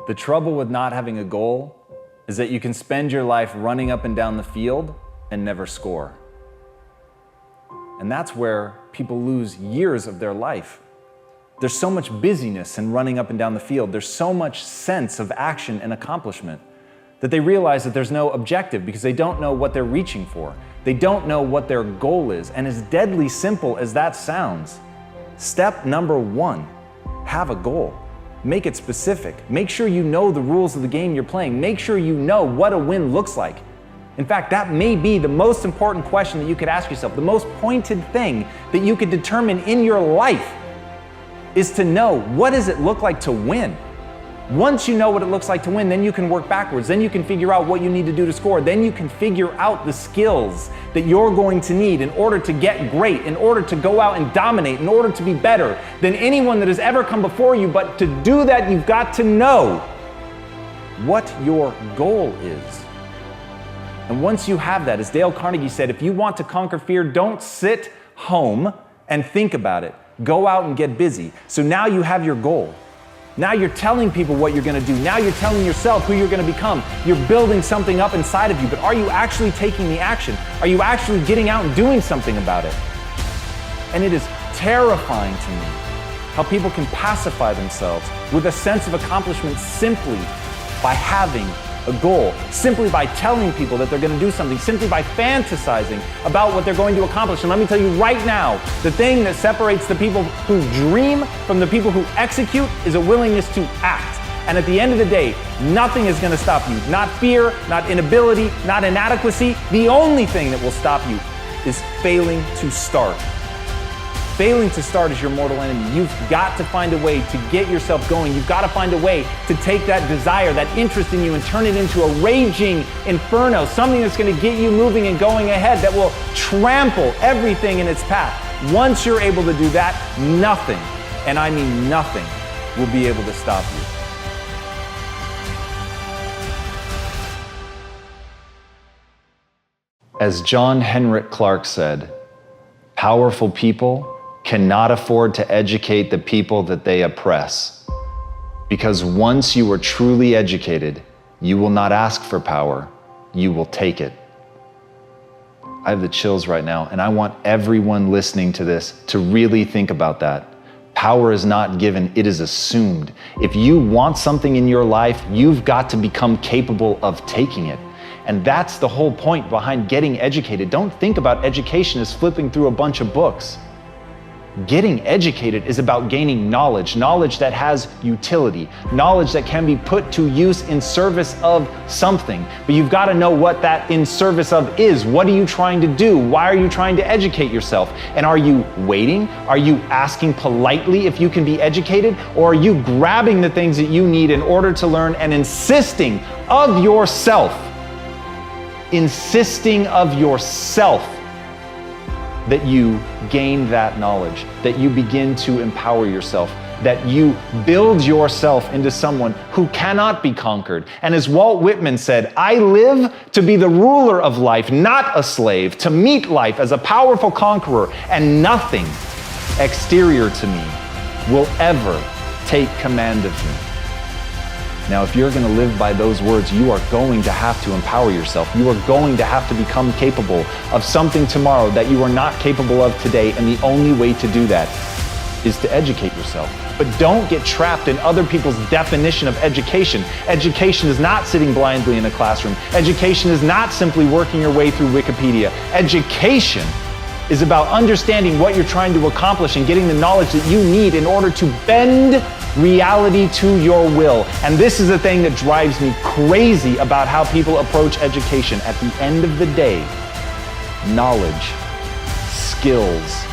The trouble with not having a goal is that you can spend your life running up and down the field and never score. And that's where people lose years of their life. There's so much busyness in running up and down the field. There's so much sense of action and accomplishment that they realize that there's no objective because they don't know what they're reaching for. They don't know what their goal is. And as deadly simple as that sounds, step number one, have a goal. Make it specific. Make sure you know the rules of the game you're playing. Make sure you know what a win looks like. In fact, that may be the most important question that you could ask yourself. The most pointed thing that you could determine in your life is to know, what does it look like to win? Once you know what it looks like to win, then you can work backwards. Then you can figure out what you need to do to score. Then you can figure out the skills that you're going to need in order to get great, in order to go out and dominate, in order to be better than anyone that has ever come before you. But to do that, you've got to know what your goal is. And once you have that, as Dale Carnegie said, if you want to conquer fear, don't sit home and think about it. Go out and get busy. So now you have your goal. Now you're telling people what you're going to do. Now you're telling yourself who you're going to become. You're building something up inside of you, but are you actually taking the action? Are you actually getting out and doing something about it? And it is terrifying to me how people can pacify themselves with a sense of accomplishment simply by having a goal, simply by telling people that they're going to do something, simply by fantasizing about what they're going to accomplish. And let me tell you right now, the thing that separates the people who dream from the people who execute is a willingness to act. And at the end of the day, nothing is going to stop you. Not fear, not inability, not inadequacy. The only thing that will stop you is failing to start. Failing to start is your mortal enemy. You've got to find a way to get yourself going. You've got to find a way to take that desire, that interest in you, and turn it into a raging inferno, something that's going to get you moving and going ahead, that will trample everything in its path. Once you're able to do that, nothing, and I mean nothing, will be able to stop you. As John Henrik Clarke said, powerful people cannot afford to educate the people that they oppress. Because once you are truly educated, you will not ask for power, you will take it. I have the chills right now, and I want everyone listening to this to really think about that. Power is not given, it is assumed. If you want something in your life, you've got to become capable of taking it. And that's the whole point behind getting educated. Don't think about education as flipping through a bunch of books. Getting educated is about gaining knowledge, knowledge that has utility, knowledge that can be put to use in service of something. But you've got to know what that in service of is. What are you trying to do? Why are you trying to educate yourself? And are you waiting? Are you asking politely if you can be educated? Or are you grabbing the things that you need in order to learn and insisting of yourself that you gain that knowledge, that you begin to empower yourself, that you build yourself into someone who cannot be conquered. And as Walt Whitman said, I live to be the ruler of life, not a slave, to meet life as a powerful conqueror, and nothing exterior to me will ever take command of me. Now, if you're going to live by those words, you are going to have to empower yourself. You are going to have to become capable of something tomorrow that you are not capable of today, and the only way to do that is to educate yourself. But don't get trapped in other people's definition of education. Education is not sitting blindly in a classroom. Education is not simply working your way through Wikipedia. Education is about understanding what you're trying to accomplish and getting the knowledge that you need in order to bend reality to your will. And this is the thing that drives me crazy about how people approach education. At the end of the day, knowledge, skills,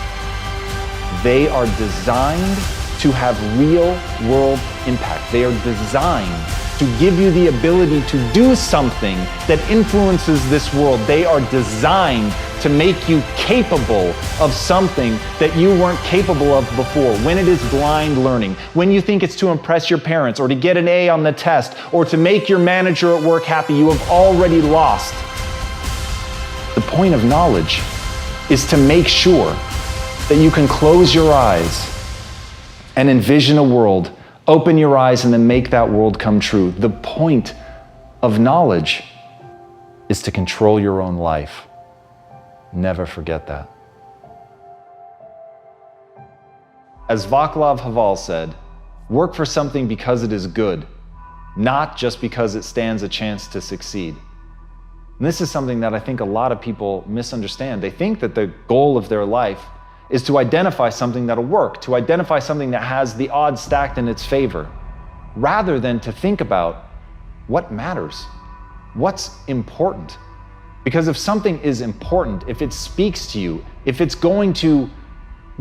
they are designed to have real world impact. They are designed to give you the ability to do something that influences this world. They are designed to make you capable of something that you weren't capable of before. When it is blind learning, when you think it's to impress your parents or to get an A on the test or to make your manager at work happy, you have already lost. The point of knowledge is to make sure that you can close your eyes and envision a world Open your eyes and then make that world come true. The point of knowledge is to control your own life. Never forget that. As Václav Havel said, work for something because it is good, not just because it stands a chance to succeed. And this is something that I think a lot of people misunderstand. They think that the goal of their life is to identify something that'll work, to identify something that has the odds stacked in its favor, rather than to think about what matters, what's important. Because if something is important, if it speaks to you, if it's going to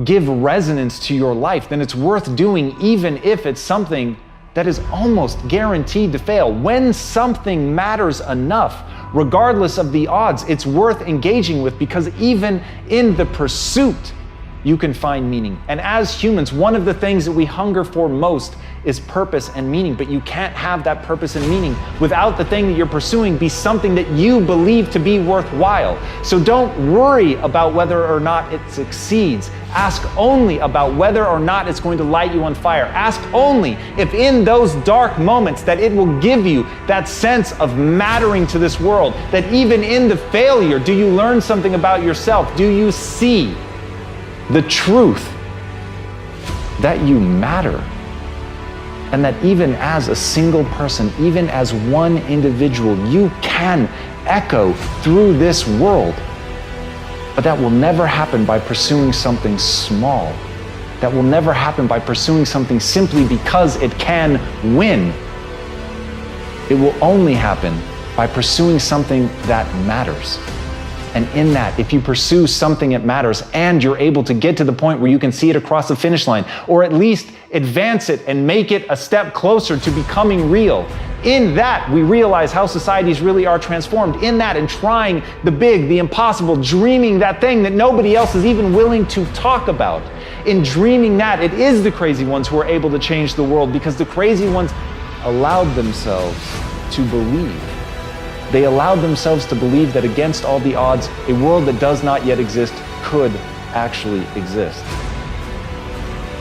give resonance to your life, then it's worth doing, even if it's something that is almost guaranteed to fail. When something matters enough, regardless of the odds, it's worth engaging with, because even in the pursuit, you can find meaning. And as humans, one of the things that we hunger for most is purpose and meaning, but you can't have that purpose and meaning without the thing that you're pursuing be something that you believe to be worthwhile. So don't worry about whether or not it succeeds. Ask only about whether or not it's going to light you on fire. Ask only if in those dark moments that it will give you that sense of mattering to this world, that even in the failure, do you learn something about yourself? Do you see the truth that you matter? And that even as a single person, even as one individual, you can echo through this world. But that will never happen by pursuing something small. That will never happen by pursuing something simply because it can win. It will only happen by pursuing something that matters. And in that, if you pursue something that matters and you're able to get to the point where you can see it across the finish line, or at least advance it and make it a step closer to becoming real, in that we realize how societies really are transformed. In that, and trying the big, the impossible, dreaming that thing that nobody else is even willing to talk about. In dreaming that, it is the crazy ones who are able to change the world, because the crazy ones allowed themselves to believe. They allowed themselves to believe that against all the odds, a world that does not yet exist could actually exist.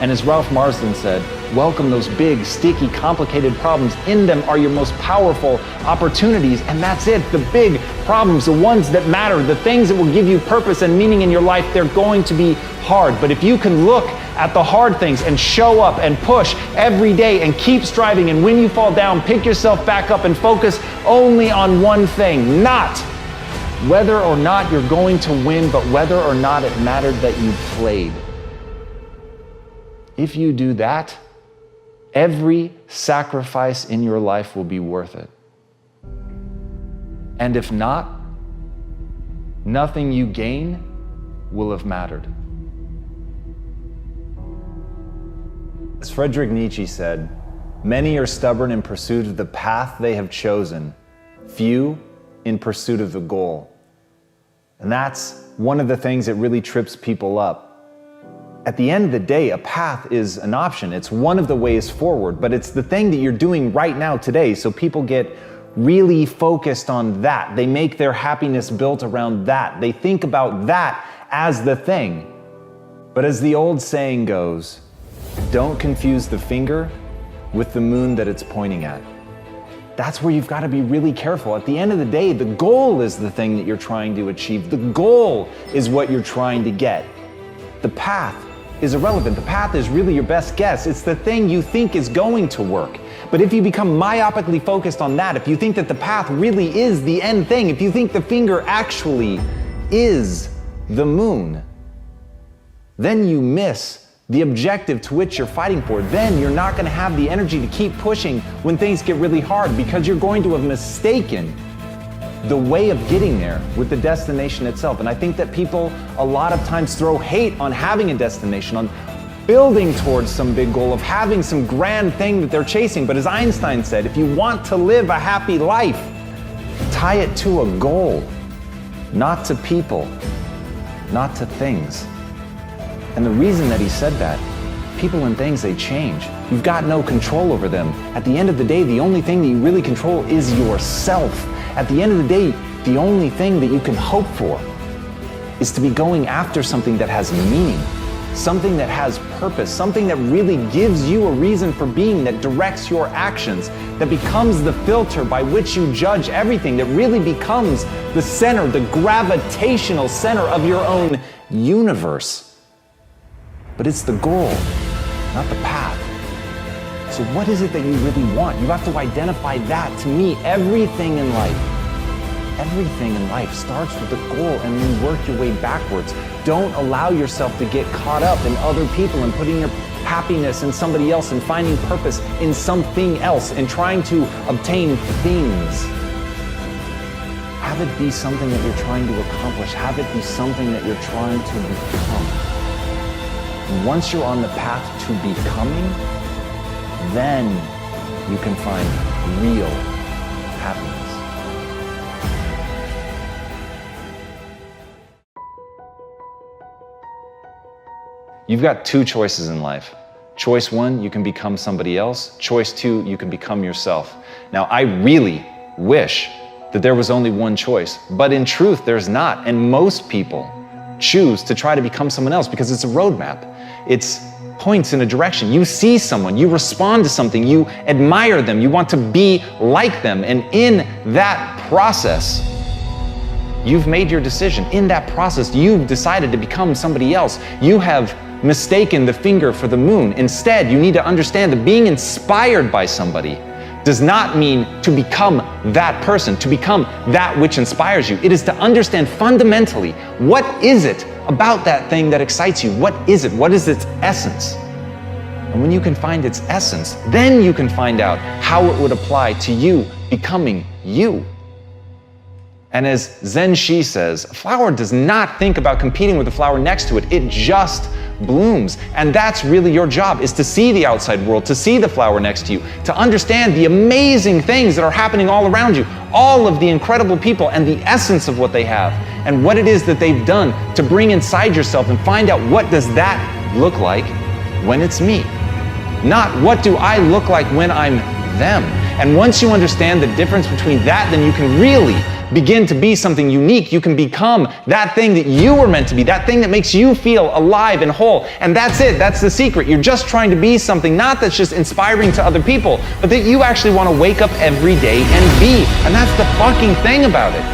And as Ralph Marsden said, welcome those big, sticky, complicated problems. In them are your most powerful opportunities, and that's it. The big problems, the ones that matter, the things that will give you purpose and meaning in your life, they're going to be hard. But if you can look at the hard things and show up and push every day and keep striving, and when you fall down, pick yourself back up and focus only on one thing, not whether or not you're going to win, but whether or not it mattered that you played. If you do that, every sacrifice in your life will be worth it. And if not, nothing you gain will have mattered. As Friedrich Nietzsche said, many are stubborn in pursuit of the path they have chosen, few in pursuit of the goal. And that's one of the things that really trips people up. At the end of the day, a path is an option. It's one of the ways forward, but it's the thing that you're doing right now today. So people get really focused on that. They make their happiness built around that. They think about that as the thing. But as the old saying goes, don't confuse the finger with the moon that it's pointing at. That's where you've got to be really careful. At the end of the day, the goal is the thing that you're trying to achieve. The goal is what you're trying to get. The path is irrelevant. The path is really your best guess. It's the thing you think is going to work. But if you become myopically focused on that, if you think that the path really is the end thing, if you think the finger actually is the moon, then you miss the objective to which you're fighting for. Then you're not going to have the energy to keep pushing when things get really hard, because you're going to have mistaken the way of getting there with the destination itself. And I think that people a lot of times throw hate on having a destination, on building towards some big goal, of having some grand thing that they're chasing. But as Einstein said, if you want to live a happy life, tie it to a goal, not to people, not to things. And the reason that he said that, people and things, they change. You've got no control over them. At the end of the day, the only thing that you really control is yourself. At the end of the day, the only thing that you can hope for is to be going after something that has meaning, something that has purpose, something that really gives you a reason for being, that directs your actions, that becomes the filter by which you judge everything, that really becomes the center, the gravitational center of your own universe. But it's the goal, not the path. So what is it that you really want? You have to identify that. To me, everything in life starts with a goal, and then work your way backwards. Don't allow yourself to get caught up in other people and putting your happiness in somebody else and finding purpose in something else and trying to obtain things. Have it be something that you're trying to accomplish. Have it be something that you're trying to become. And once you're on the path to becoming, then you can find real happiness. You've got two choices in life. Choice one, you can become somebody else. Choice two, you can become yourself. Now, I really wish that there was only one choice, but in truth, there's not. And most people choose to try to become someone else because it's a roadmap. It's points in a direction. You see someone, you respond to something, you admire them, you want to be like them. And in that process, you've made your decision. In that process, you've decided to become somebody else. You have mistaken the finger for the moon. Instead, you need to understand that being inspired by somebody does not mean to become that person, to become that which inspires you. It is to understand fundamentally, what is it about that thing that excites you? What is it? What is its essence? And when you can find its essence, then you can find out how it would apply to you becoming you. And as Zen Shi says, a flower does not think about competing with the flower next to it. It just blooms. And that's really your job, is to see the outside world, to see the flower next to you, to understand the amazing things that are happening all around you, all of the incredible people and the essence of what they have and what it is that they've done to bring inside yourself, and find out, what does that look like when it's me? Not what do I look like when I'm them. And once you understand the difference between that, then you can really begin to be something unique. You can become that thing that you were meant to be, that thing that makes you feel alive and whole. And that's it. That's the secret. You're just trying to be something, not that's just inspiring to other people, but that you actually want to wake up every day and be. And that's the fucking thing about it.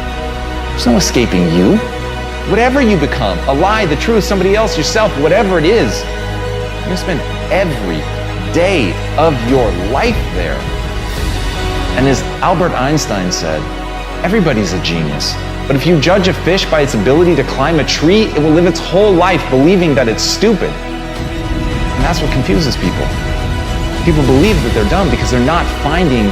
There's no escaping you. Whatever you become, a lie, the truth, somebody else, yourself, whatever it is, you're going to spend every day of your life there. And as Albert Einstein said, everybody's a genius. But if you judge a fish by its ability to climb a tree, it will live its whole life believing that it's stupid. And that's what confuses people. People believe that they're dumb because they're not finding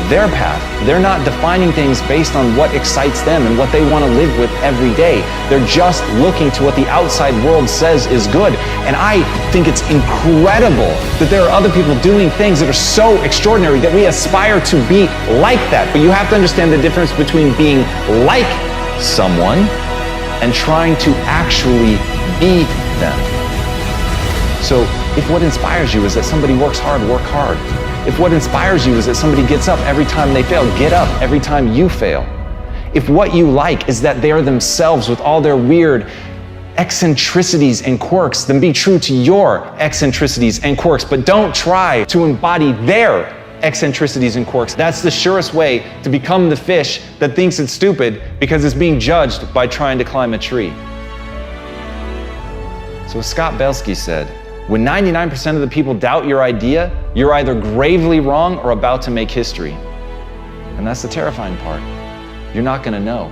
their path. They're not defining things based on what excites them and what they want to live with every day. They're just looking to what the outside world says is good. And I think it's incredible that there are other people doing things that are so extraordinary that we aspire to be like that. But you have to understand the difference between being like someone and trying to actually be them. So if what inspires you is that somebody works hard, work hard. If what inspires you is that somebody gets up every time they fail, get up every time you fail. If what you like is that they are themselves with all their weird eccentricities and quirks, then be true to your eccentricities and quirks, but don't try to embody their eccentricities and quirks. That's the surest way to become the fish that thinks it's stupid because it's being judged by trying to climb a tree. So as Scott Belsky said, when 99% of the people doubt your idea, you're either gravely wrong or about to make history. And that's the terrifying part. You're not going to know.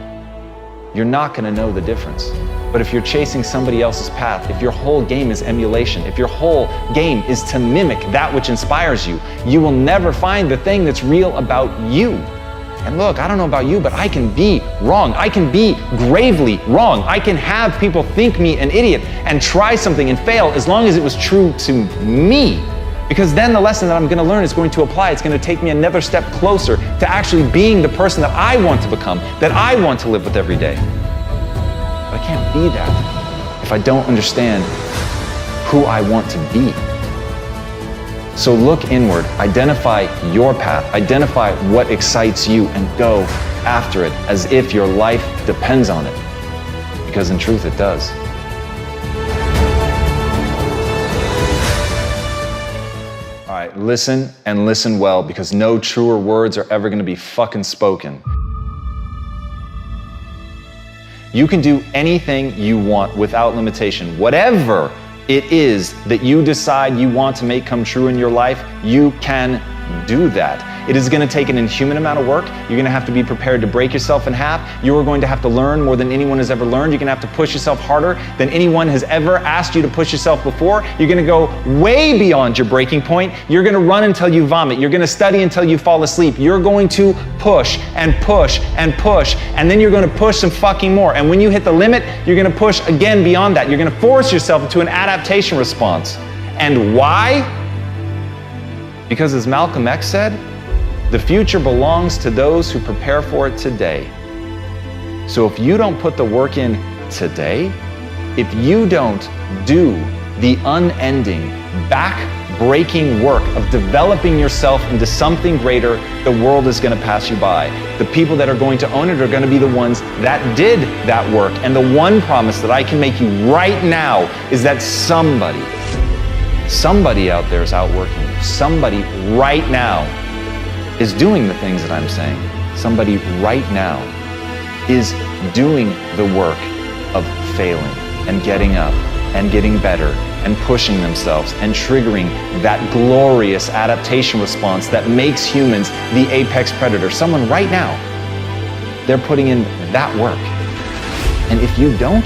You're not going to know the difference. But if you're chasing somebody else's path, if your whole game is emulation, if your whole game is to mimic that which inspires you, you will never find the thing that's real about you. And look, I don't know about you, but I can be wrong. I can be gravely wrong. I can have people think me an idiot and try something and fail as long as it was true to me. Because then the lesson that I'm going to learn is going to apply. It's going to take me another step closer to actually being the person that I want to become, that I want to live with every day. But I can't be that if I don't understand who I want to be. So look inward, identify your path, identify what excites you, and go after it as if your life depends on it. Because in truth, it does. listen and listen well, because no truer words are ever gonna be fucking spoken. You can do anything you want without limitation. Whatever it is that you decide you want to make come true in your life, you can do that. It is going to take an inhuman amount of work. You're going to have to be prepared to break yourself in half. You are going to have to learn more than anyone has ever learned. You're going to have to push yourself harder than anyone has ever asked you to push yourself before. You're going to go way beyond your breaking point. You're going to run until you vomit. You're going to study until you fall asleep. You're going to push and push and push, and then you're going to push some fucking more. And when you hit the limit, you're going to push again beyond that. You're going to force yourself into an adaptation response. And why? Because as Malcolm X said, the future belongs to those who prepare for it today. So if you don't put the work in today, if you don't do the unending, back-breaking work of developing yourself into something greater, the world is going to pass you by. The people that are going to own it are going to be the ones that did that work. And the one promise that I can make you right now is that somebody out there is outworking you. Somebody right now is doing the things that I'm saying. Somebody right now is doing the work of failing and getting up and getting better and pushing themselves and triggering that glorious adaptation response that makes humans the apex predator. Someone right now, they're putting in that work. And if you don't,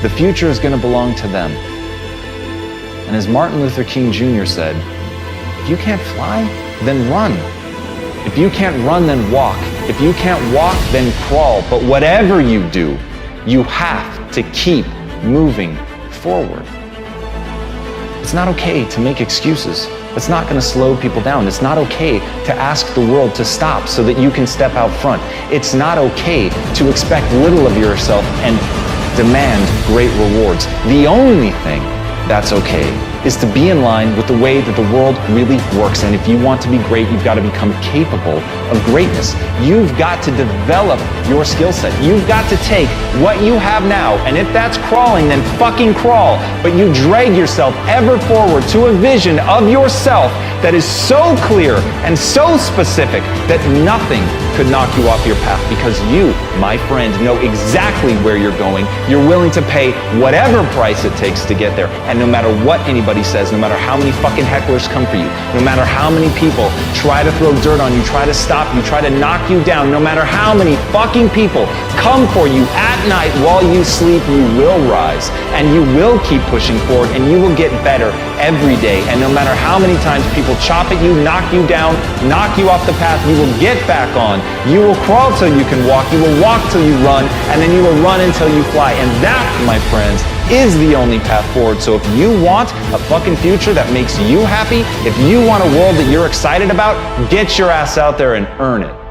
the future is going to belong to them. And as Martin Luther King Jr. said, if you can't fly, then run. If you can't run, then walk. If you can't walk, then crawl. But whatever you do, you have to keep moving forward. It's not okay to make excuses. It's not going to slow people down. It's not okay to ask the world to stop so that you can step out front. It's not okay to expect little of yourself and demand great rewards. The only thing that's okay is to be in line with the way that the world really works. And if you want to be great, you've got to become capable of greatness. You've got to develop your skill set. You've got to take what you have now, and if that's crawling, then fucking crawl. But you drag yourself ever forward to a vision of yourself that is so clear and so specific that nothing could knock you off your path, because you, my friend, know exactly where you're going. You're willing to pay whatever price it takes to get there. And no matter what anybody says, no matter how many fucking hecklers come for you, no matter how many people try to throw dirt on you, try to stop you, try to knock you down, no matter how many fucking people come for you at night while you sleep, you will rise and you will keep pushing forward and you will get better every day. And no matter how many times people chop at you, knock you down, knock you off the path, you will get back on. You will crawl till you can walk, you will walk till you run, and then you will run until you fly. And that, my friends, is the only path forward. So if you want a fucking future that makes you happy, if you want a world that you're excited about, get your ass out there and earn it.